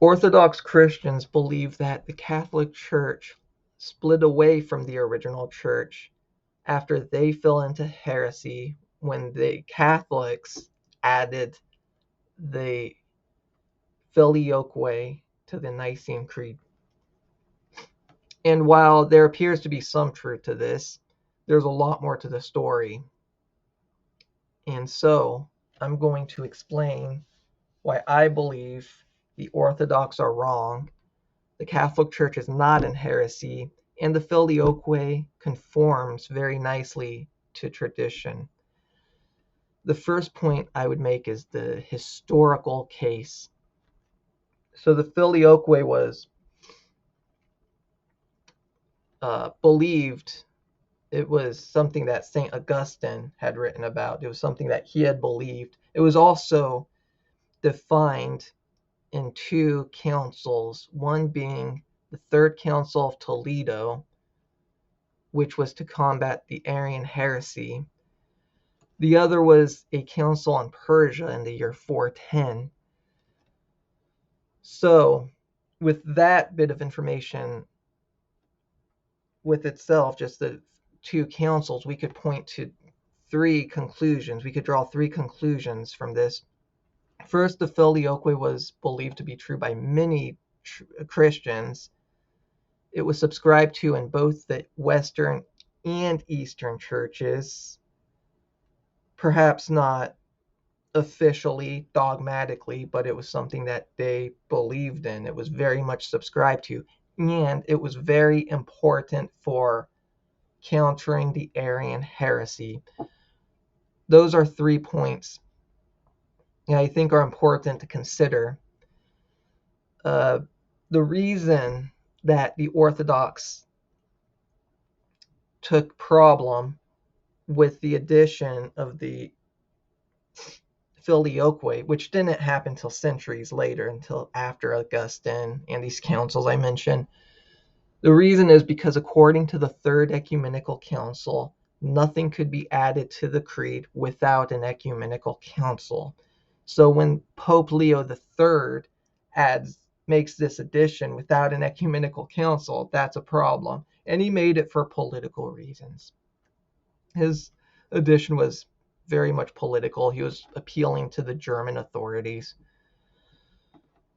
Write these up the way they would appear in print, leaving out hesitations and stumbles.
Orthodox Christians believe that the Catholic Church split away from the original church after they fell into heresy when the Catholics added the Filioque to the Nicene Creed. And while there appears to be some truth to this, there's a lot more to the story. And so I'm going to explain why I believe the Orthodox are wrong, the Catholic Church is not in heresy, and the Filioque conforms very nicely to tradition. The first point I would make is the historical case. So the Filioque was believed, it was something that St. Augustine had written about. It was something that he had believed. It was also defined in two councils, one being the Third Council of Toledo, which was to combat the Arian heresy. The other was a council on Persia in the year 410. So, with that bit of information with itself, just the two councils, we could point to three conclusions. We could draw three conclusions from this. First, the Filioque was believed to be true by many Christians. It was subscribed to in both the Western and Eastern churches, perhaps not officially, dogmatically, but it was something that they believed in. It was very much subscribed to, and it was very important for countering the Arian heresy. Those are 3 points I think are important to consider. The reason that the Orthodox took problem with the addition of the Filioque, which didn't happen until centuries later, until after Augustine and these councils I mentioned. The reason is because according to the Third Ecumenical Council, nothing could be added to the creed without an ecumenical council. So when Pope Leo III makes this addition without an ecumenical council, that's a problem. And he made it for political reasons. His addition was very much political. He was appealing to the German authorities.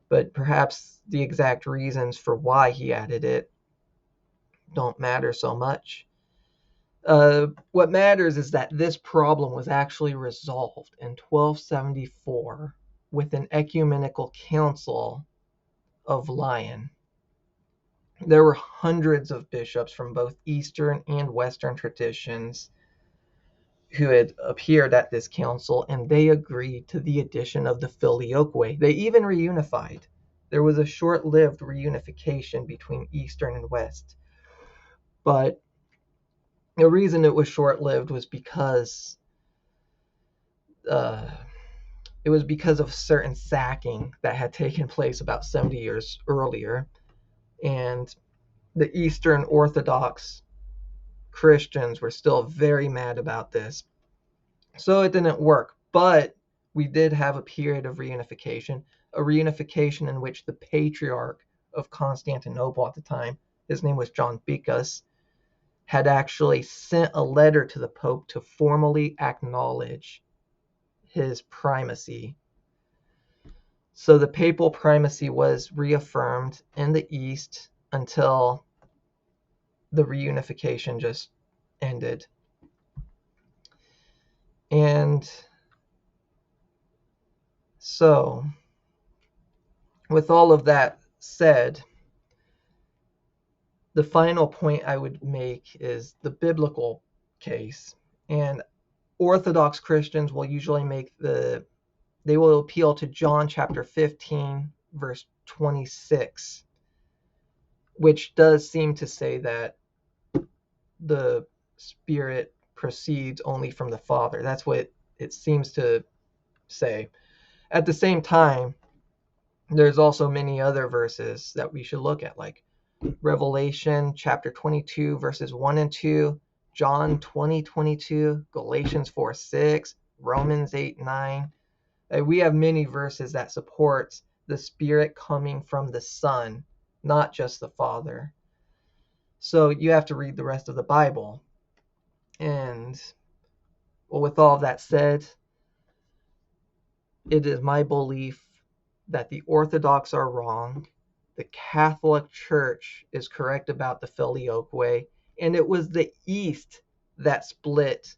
But perhaps the exact reasons for why he added it don't matter so much. What matters is that this problem was actually resolved in 1274 with an ecumenical council of Lyon. There were hundreds of bishops from both Eastern and Western traditions who had appeared at this council, and they agreed to the addition of the Filioque. They even reunified. There was a short-lived reunification between Eastern and West. But the reason it was short-lived was because of certain sacking that had taken place about 70 years earlier, and the Eastern Orthodox Christians were still very mad about this. So it didn't work, but we did have a period of reunification, a reunification in which the Patriarch of Constantinople at the time, his name was John Bicas, had actually sent a letter to the Pope to formally acknowledge his primacy. So the papal primacy was reaffirmed in the East until the reunification just ended. And so, with all of that said, the final point I would make is the biblical case. And Orthodox Christians will usually they will appeal to John chapter 15, verse 26, which does seem to say that the Spirit proceeds only from the Father. That's what it seems to say. At the same time, there's also many other verses that we should look at, like Revelation chapter 22, verses 1 and 2, John 20:22, Galatians 4:6, Romans 8:9. We have many verses that supports the Spirit coming from the Son, not just the Father. So you have to read the rest of the Bible. And well, with all of that said, it is my belief that the Orthodox are wrong, the Catholic Church is correct about the Filioque way, and it was the East that split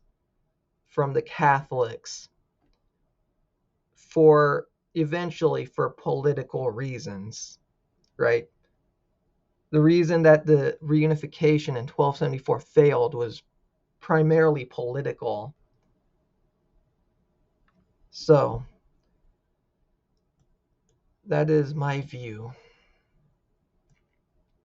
from the Catholics for eventually for political reasons, right? The reason that the reunification in 1274 failed was primarily political. So that is my view.